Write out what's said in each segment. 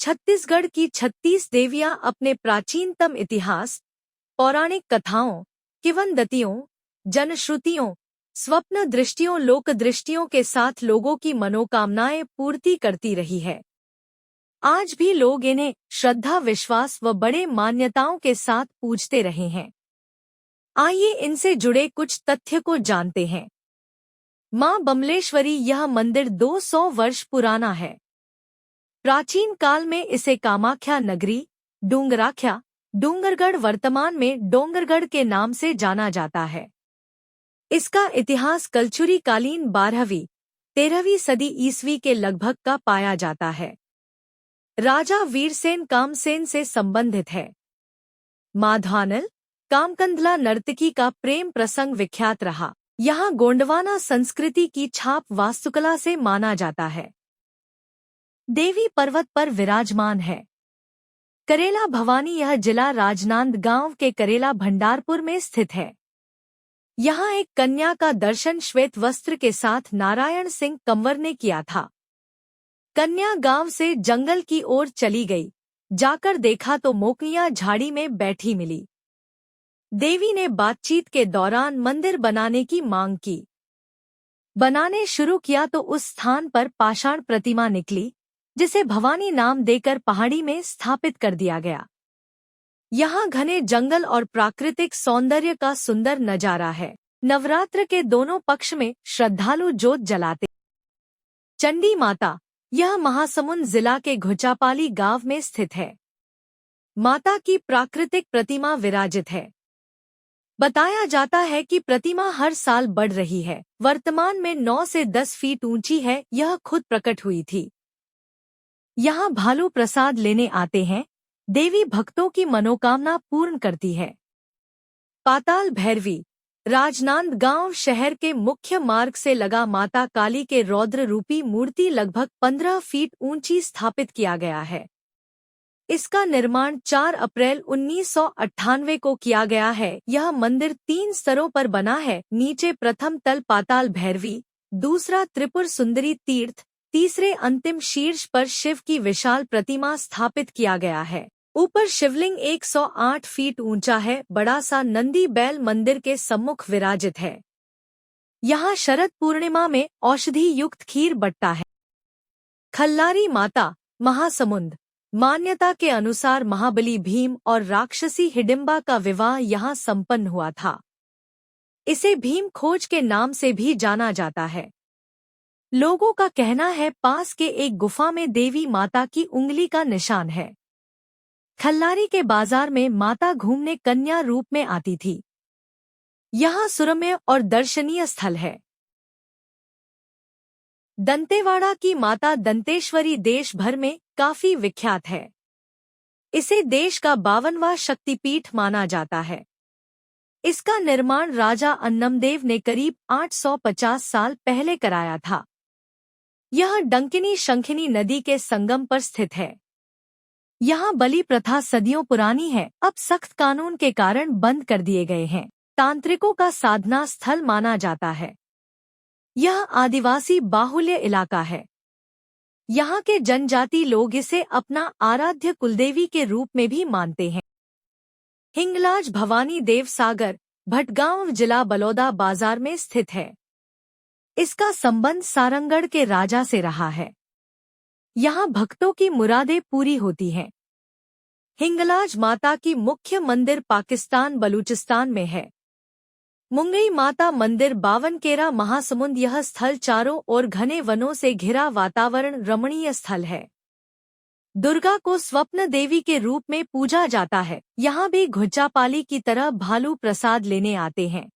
छत्तीसगढ़ की 36 देवियां अपने प्राचीनतम इतिहास, पौराणिक कथाओं, किंवदंतियों, जनश्रुतियों, स्वप्न दृष्टियों, लोक दृष्टियों के साथ लोगों की मनोकामनाएं पूर्ति करती रही है। आज भी लोग इन्हें श्रद्धा, विश्वास व बड़े मान्यताओं के साथ पूजते रहे हैं। आइए इनसे जुड़े कुछ तथ्य को जानते हैं। मां बमलेश्वरी, यह मंदिर 200 वर्ष पुराना है। प्राचीन काल में इसे कामाख्या नगरी, डूंगराख्या, डूंगरगढ़, वर्तमान में डोंगरगढ़ के नाम से जाना जाता है। इसका इतिहास कलचुरी कालीन 12वीं 13वीं सदी ईस्वी के लगभग का पाया जाता है। राजा वीरसेन कामसेन से संबंधित है। माधवानल, कामकंदला नर्तकी का प्रेम प्रसंग विख्यात रहा। यहाँ गोंडवाना संस्कृति की छाप वास्तुकला से माना जाता है। देवी पर्वत पर विराजमान है। करेला भवानी, यह जिला राजनांदगांव के करेला भंडारपुर में स्थित है। यहाँ एक कन्या का दर्शन श्वेत वस्त्र के साथ नारायण सिंह कंवर ने किया था। कन्या गांव से जंगल की ओर चली गई। जाकर देखा तो मोकनिया झाड़ी में बैठी मिली। देवी ने बातचीत के दौरान मंदिर बनाने की मांग की। बनाने शुरू किया तो उस स्थान पर पाषाण प्रतिमा निकली, जिसे भवानी नाम देकर पहाड़ी में स्थापित कर दिया गया। यहाँ घने जंगल और प्राकृतिक सौंदर्य का सुंदर नजारा है। नवरात्र के दोनों पक्ष में श्रद्धालु जोत जलाते। चंडी माता, यह महासमुंद जिला के घुचापाली गांव में स्थित है। माता की प्राकृतिक प्रतिमा विराजित है। बताया जाता है कि प्रतिमा हर साल बढ़ रही है। वर्तमान में 9 से 10 फीट ऊंची है। यह खुद प्रकट हुई थी। यहाँ भालू प्रसाद लेने आते हैं। देवी भक्तों की मनोकामना पूर्ण करती है। पाताल भैरवी, राजनांदगांव शहर के मुख्य मार्ग से लगा माता काली के रौद्र रूपी मूर्ति लगभग 15 फीट ऊंची स्थापित किया गया है। इसका निर्माण 4 अप्रैल 1998 को किया गया है। यह मंदिर 3 स्तरों पर बना है। नीचे प्रथम तल पाताल भैरवी, दूसरा त्रिपुर सुंदरी तीर्थ, तीसरे अंतिम शीर्ष पर शिव की विशाल प्रतिमा स्थापित किया गया है। ऊपर शिवलिंग 108 फीट ऊंचा है। बड़ा सा नंदी बैल मंदिर के सम्मुख विराजित है। यहाँ शरद पूर्णिमा में औषधि युक्त खीर बटता है। खल्लारी माता, महासमुंद, मान्यता के अनुसार महाबली भीम और राक्षसी हिडिंबा का विवाह यहाँ संपन्न हुआ था। इसे भीम खोज के नाम से भी जाना जाता है। लोगों का कहना है पास के एक गुफा में देवी माता की उंगली का निशान है। खल्लारी के बाजार में माता घूमने कन्या रूप में आती थी। यहाँ सुरम्य और दर्शनीय स्थल है। दंतेवाड़ा की माता दंतेश्वरी देश भर में काफी विख्यात है। इसे देश का 52वां शक्तिपीठ माना जाता है। इसका निर्माण राजा अन्नमदेव ने करीब 850 साल पहले कराया था। यह डंकिनी शंखिनी नदी के संगम पर स्थित है। यहाँ बलि प्रथा सदियों पुरानी है। अब सख्त कानून के कारण बंद कर दिए गए हैं। तांत्रिकों का साधना स्थल माना जाता है। यह आदिवासी बाहुल्य इलाका है। यहाँ के जनजाति लोग इसे अपना आराध्य कुलदेवी के रूप में भी मानते हैं। हिंगलाज भवानी देव सागर, भटगांव, जिला बलौदा बाजार में स्थित है। इसका संबंध सारंगढ़ के राजा से रहा है। यहाँ भक्तों की मुरादें पूरी होती हैं। हिंगलाज माता की मुख्य मंदिर पाकिस्तान बलूचिस्तान में है। मुंगई माता मंदिर, बावनकेरा, महासमुंद। यह स्थल चारों ओर घने वनों से घिरा वातावरण रमणीय स्थल है। दुर्गा को स्वप्न देवी के रूप में पूजा जाता है। यहाँ भी घुच्चापाली की तरह भालू प्रसाद लेने आते हैं।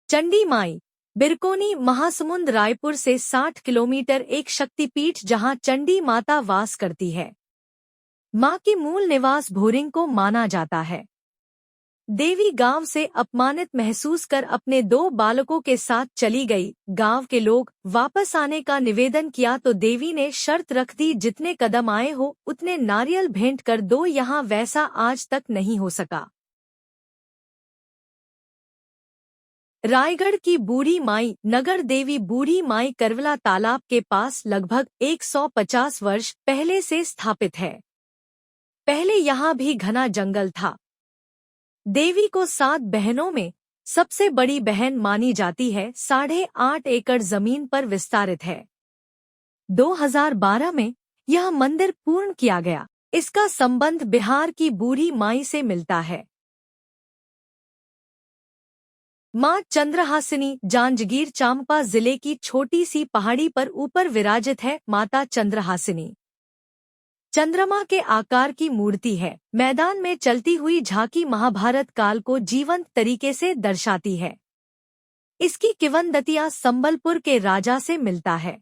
चंडी माई, बिरकोनी, महासमुंद, रायपुर से 60 किलोमीटर, एक शक्तिपीठ जहाँ चंडी माता वास करती है। माँ की मूल निवास भोरिंग को माना जाता है। देवी गांव से अपमानित महसूस कर अपने 2 बालकों के साथ चली गई। गांव के लोग वापस आने का निवेदन किया तो देवी ने शर्त रख दी, जितने कदम आए हो उतने नारियल भेंट कर दो। यहाँ वैसा आज तक नहीं हो सका। रायगढ़ की बूढ़ी माई नगर देवी बूढ़ी माई करवला तालाब के पास लगभग 150 वर्ष पहले से स्थापित है। पहले यहाँ भी घना जंगल था। देवी को 7 बहनों में सबसे बड़ी बहन मानी जाती है। 8.5 एकड़ जमीन पर विस्तारित है। 2012 में यह मंदिर पूर्ण किया गया। इसका संबंध बिहार की बूढ़ी माई से मिलता है। मां चंद्रहासिनी जांजगीर चांपा जिले की छोटी सी पहाड़ी पर ऊपर विराजित है। माता चंद्रहासिनी चंद्रमा के आकार की मूर्ति है। मैदान में चलती हुई झांकी महाभारत काल को जीवंत तरीके से दर्शाती है। इसकी किंवदंतियां संबलपुर के राजा से मिलता है।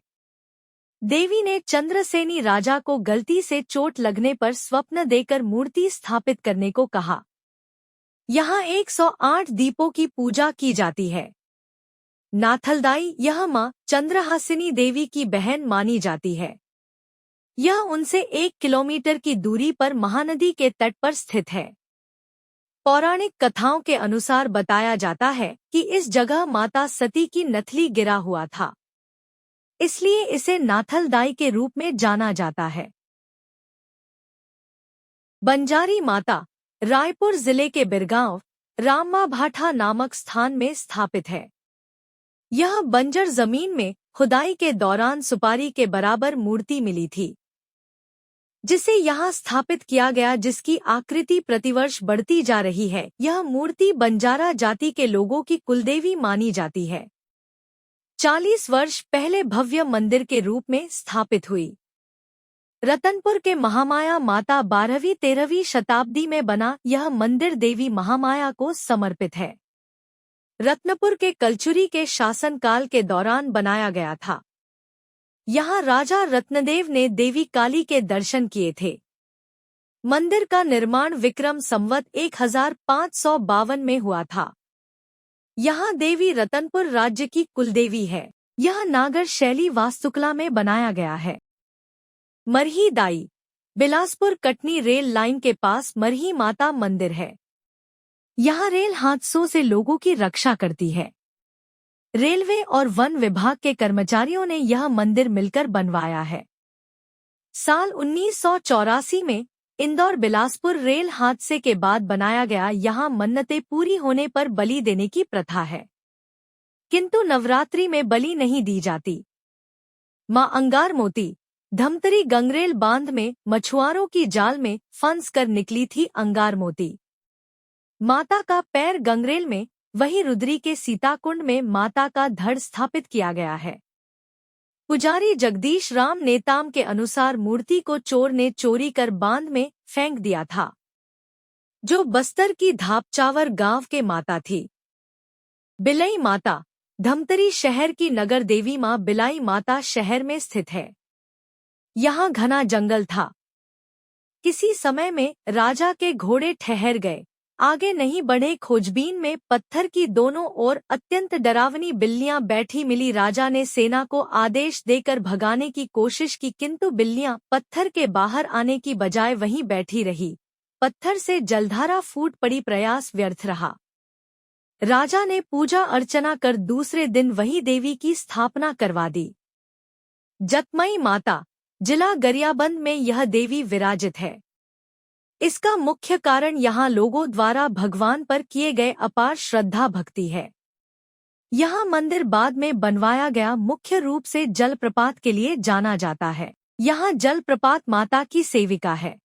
देवी ने चंद्रसेनी राजा को गलती से चोट लगने पर स्वप्न देकर मूर्ति स्थापित करने को कहा। यहाँ 108 दीपों की पूजा की जाती है। नाथलदाई यह मां चंद्रहासिनी देवी की बहन मानी जाती है। यह उनसे 1 किलोमीटर की दूरी पर महानदी के तट पर स्थित है। पौराणिक कथाओं के अनुसार बताया जाता है कि इस जगह माता सती की नथली गिरा हुआ था, इसलिए इसे नाथलदाई के रूप में जाना जाता है। बंजारी माता रायपुर जिले के बिरगांव रामा भाठा नामक स्थान में स्थापित है। यह बंजर जमीन में खुदाई के दौरान सुपारी के बराबर मूर्ति मिली थी, जिसे यहाँ स्थापित किया गया, जिसकी आकृति प्रतिवर्ष बढ़ती जा रही है। यह मूर्ति बंजारा जाति के लोगों की कुलदेवी मानी जाती है। 40 वर्ष पहले भव्य मंदिर के रूप में स्थापित हुई। रतनपुर के महामाया माता 12वीं-13वीं शताब्दी में बना यह मंदिर देवी महामाया को समर्पित है। रत्नपुर के कलचुरी के शासनकाल के दौरान बनाया गया था। यहाँ राजा रत्नदेव ने देवी काली के दर्शन किए थे। मंदिर का निर्माण विक्रम संवत 1552 में हुआ था। यहाँ देवी रतनपुर राज्य की कुलदेवी है। यह नागर शैली वास्तुकला में बनाया गया है। मरही दाई बिलासपुर कटनी रेल लाइन के पास मरही माता मंदिर है। यहाँ रेल हादसों से लोगों की रक्षा करती है। रेलवे और वन विभाग के कर्मचारियों ने यह मंदिर मिलकर बनवाया है। साल 1984 में इंदौर बिलासपुर रेल हादसे के बाद बनाया गया। यहाँ मन्नतें पूरी होने पर बलि देने की प्रथा है, किंतु नवरात्रि में बलि नहीं दी जाती। मां अंगार मोती धमतरी गंगरेल बांध में मछुआरों की जाल में फंस कर निकली थी अंगार मोती। माता का पैर गंगरेल में, वहीं रुद्री के सीताकुंड में माता का धड़ स्थापित किया गया है। पुजारी जगदीश राम नेताम के अनुसार मूर्ति को चोर ने चोरी कर बांध में फेंक दिया था, जो बस्तर की धापचावर गांव के माता थी। बिलई माता धमतरी शहर की नगर देवी मां बिलाई माता शहर में स्थित है। यहाँ घना जंगल था। किसी समय में राजा के घोड़े ठहर गए, आगे नहीं बढ़े। खोजबीन में पत्थर की दोनों ओर अत्यंत डरावनी बिल्लियां बैठी मिली। राजा ने सेना को आदेश देकर भगाने की कोशिश की, किंतु बिल्लियां पत्थर के बाहर आने की बजाय वहीं बैठी रही। पत्थर से जलधारा फूट पड़ी, प्रयास व्यर्थ रहा। राजा ने पूजा अर्चना कर दूसरे दिन वही देवी की स्थापना करवा दी। जतमई माता जिला गरियाबंद में यह देवी विराजित है। इसका मुख्य कारण यहाँ लोगों द्वारा भगवान पर किए गए अपार श्रद्धा भक्ति है। यहाँ मंदिर बाद में बनवाया गया, मुख्य रूप से जलप्रपात के लिए जाना जाता है। यहाँ जलप्रपात माता की सेविका है।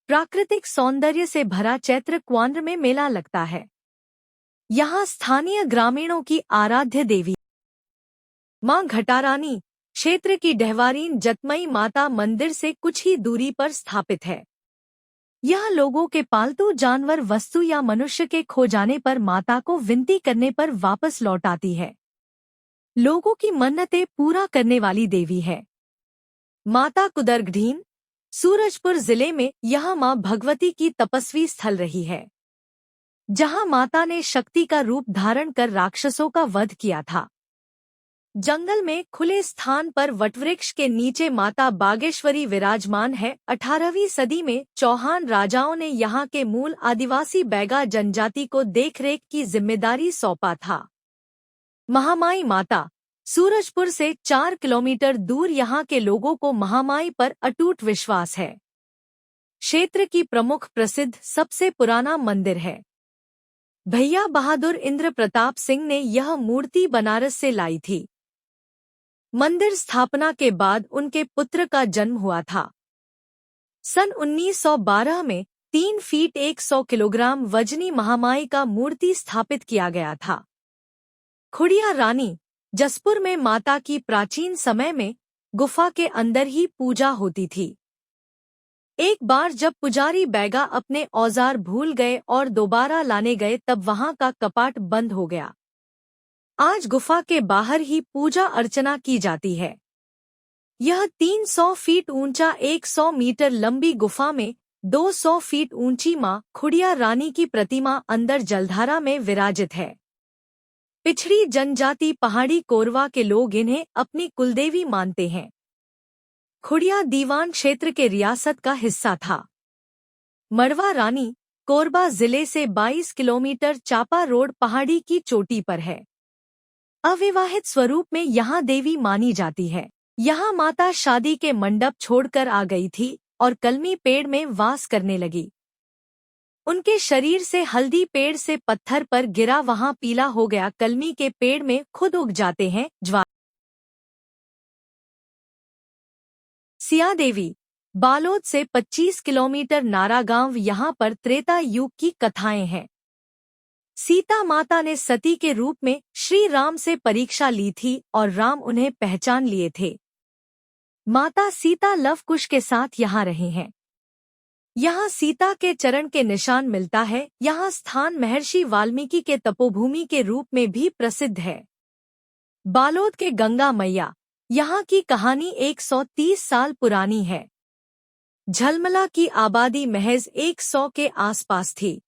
प्राकृतिक सौंदर्य से भरा चैत्र क्वांद्र में मेला लगता है। यहाँ स्थानीय ग्रामीणों की आराध्य देवी मां घटारानी क्षेत्र की डहवारीन जतमई माता मंदिर से कुछ ही दूरी पर स्थापित है। यह लोगों के पालतू जानवर, वस्तु या मनुष्य के खो जाने पर माता को विनती करने पर वापस लौटाती है। लोगों की मन्नतें पूरा करने वाली देवी है। माता कुदरगढ़ीन सूरजपुर जिले में यह मां भगवती की तपस्वी स्थल रही है, जहां माता ने शक्ति का रूप धारण कर राक्षसों का वध किया था। जंगल में खुले स्थान पर वटवृक्ष के नीचे माता बागेश्वरी विराजमान है। 18वीं सदी में चौहान राजाओं ने यहाँ के मूल आदिवासी बैगा जनजाति को देखरेख की जिम्मेदारी सौंपा था। महामाई माता सूरजपुर से 4 किलोमीटर दूर यहाँ के लोगों को महामाई पर अटूट विश्वास है। क्षेत्र की प्रमुख प्रसिद्ध सबसे पुराना मंदिर है। भैया बहादुर इंद्र प्रताप सिंह ने यह मूर्ति बनारस से लाई थी। मंदिर स्थापना के बाद उनके पुत्र का जन्म हुआ था। सन 1912 में 3 फीट 100 किलोग्राम वजनी महामाई का मूर्ति स्थापित किया गया था। खुड़िया रानी जसपुर में माता की प्राचीन समय में गुफा के अंदर ही पूजा होती थी। एक बार जब पुजारी बैगा अपने औजार भूल गए और दोबारा लाने गए तब वहां का कपाट बंद हो गया। आज गुफा के बाहर ही पूजा अर्चना की जाती है। यह 300 फीट ऊंचा 100 मीटर लंबी गुफा में 200 फीट ऊंची मां खुड़िया रानी की प्रतिमा अंदर जलधारा में विराजित है। पिछड़ी जनजाति पहाड़ी कोरवा के लोग इन्हें अपनी कुलदेवी मानते हैं। खुड़िया दीवान क्षेत्र के रियासत का हिस्सा था। मड़वा रानी कोरबा जिले से 22 किलोमीटर चापा रोड पहाड़ी की चोटी पर है। अविवाहित स्वरूप में यहाँ देवी मानी जाती है। यहाँ माता शादी के मंडप छोड़कर आ गई थी और कलमी पेड़ में वास करने लगी। उनके शरीर से हल्दी पेड़ से पत्थर पर गिरा वहाँ पीला हो गया। कलमी के पेड़ में खुद उग जाते हैं ज्वार। सिया देवी बालोद से 25 किलोमीटर नारा गांव यहाँ पर त्रेता युग की कथाएं हैं। सीता माता ने सती के रूप में श्री राम से परीक्षा ली थी और राम उन्हें पहचान लिए थे। माता सीता लव कुश के साथ यहाँ रही हैं। यहाँ सीता के चरण के निशान मिलता है। यहाँ स्थान महर्षि वाल्मीकि के तपोभूमि के रूप में भी प्रसिद्ध है। बालोद के गंगा मैया यहाँ की कहानी 130 साल पुरानी है। झलमला की आबादी महज 100 के आसपास थी।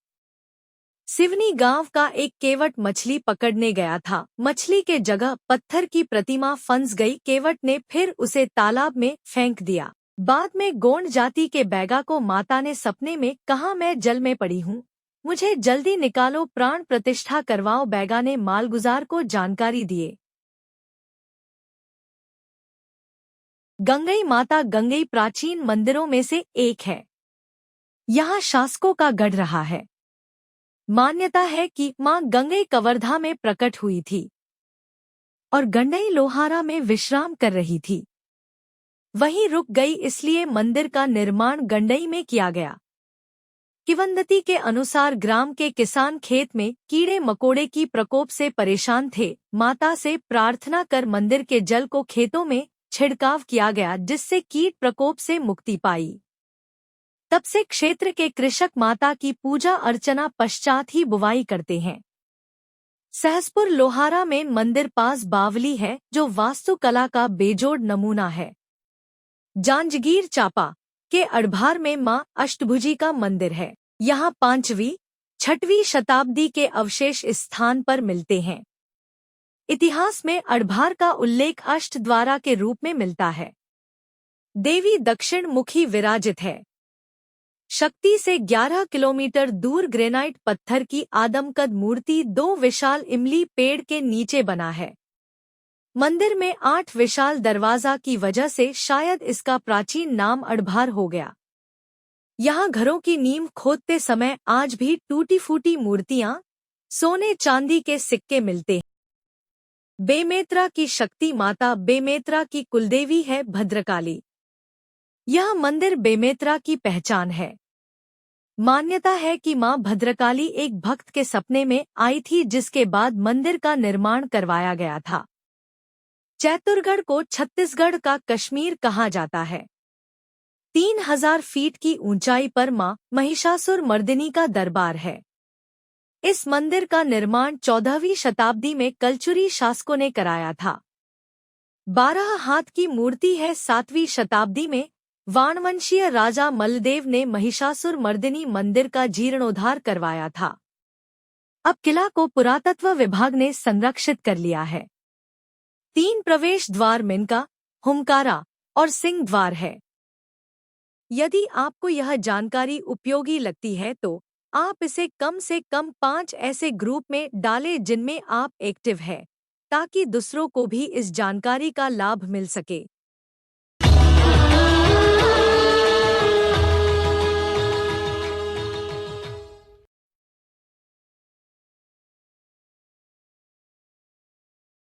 सिवनी गांव का एक केवट मछली पकड़ने गया था। मछली के जगह पत्थर की प्रतिमा फंस गई। केवट ने फिर उसे तालाब में फेंक दिया। बाद में गोंड जाति के बैगा को माता ने सपने में कहा, मैं जल में पड़ी हूँ, मुझे जल्दी निकालो, प्राण प्रतिष्ठा करवाओ। बैगा ने मालगुजार को जानकारी दिए। गंगई माता गंगई प्राचीन मंदिरों में से एक है। यहाँ शासकों का गढ़ रहा है। मान्यता है कि मां गंगई कवर्धा में प्रकट हुई थी और गंडई लोहारा में विश्राम कर रही थी। वहीं रुक गई, इसलिए मंदिर का निर्माण गंडई में किया गया। किवंदती के अनुसार ग्राम के किसान खेत में कीड़े मकोड़े की प्रकोप से परेशान थे। माता से प्रार्थना कर मंदिर के जल को खेतों में छिड़काव किया गया, जिससे कीट प्रकोप से मुक्ति पाई। तब से क्षेत्र के कृषक माता की पूजा अर्चना पश्चात ही बुवाई करते हैं। सहसपुर लोहारा में मंदिर पास बावली है, जो वास्तुकला का बेजोड़ नमूना है। जांजगीर चांपा के अड़भार में मां अष्टभुजी का मंदिर है। यहाँ 5वीं 6वीं शताब्दी के अवशेष इस स्थान पर मिलते हैं। इतिहास में अड़भार का उल्लेख अष्टद्वारा के रूप में मिलता है। देवी दक्षिण मुखी विराजित है। शक्ति से 11 किलोमीटर दूर ग्रेनाइट पत्थर की आदमकद मूर्ति 2 विशाल इमली पेड़ के नीचे बना है। मंदिर में 8 विशाल दरवाजा की वजह से शायद इसका प्राचीन नाम अड़भार हो गया। यहाँ घरों की नींव खोदते समय आज भी टूटी फूटी मूर्तियां, सोने चांदी के सिक्के मिलते हैं। बेमेतरा की शक्ति माता बेमेतरा की कुलदेवी है भद्रकाली। यह मंदिर बेमेतरा की पहचान है। मान्यता है कि मां भद्रकाली एक भक्त के सपने में आई थी, जिसके बाद मंदिर का निर्माण करवाया गया था। चैतुरगढ़ को छत्तीसगढ़ का कश्मीर कहा जाता है। 3000 फीट की ऊंचाई पर मां महिषासुर मर्दिनी का दरबार है। इस मंदिर का निर्माण 14वीं शताब्दी में कलचुरी शासकों ने कराया था। 12 हाथ की मूर्ति है। 7वीं शताब्दी में वाणवंशीय राजा मल्लदेव ने महिषासुर मर्दिनी मंदिर का जीर्णोद्धार करवाया था। अब किला को पुरातत्व विभाग ने संरक्षित कर लिया है। 3 प्रवेश द्वार मिनका, हुमकारा और सिंह द्वार है। यदि आपको यह जानकारी उपयोगी लगती है तो आप इसे कम से कम 5 ऐसे ग्रुप में डालें जिनमें आप एक्टिव हैं, ताकि दूसरों को भी इस जानकारी का लाभ मिल सके।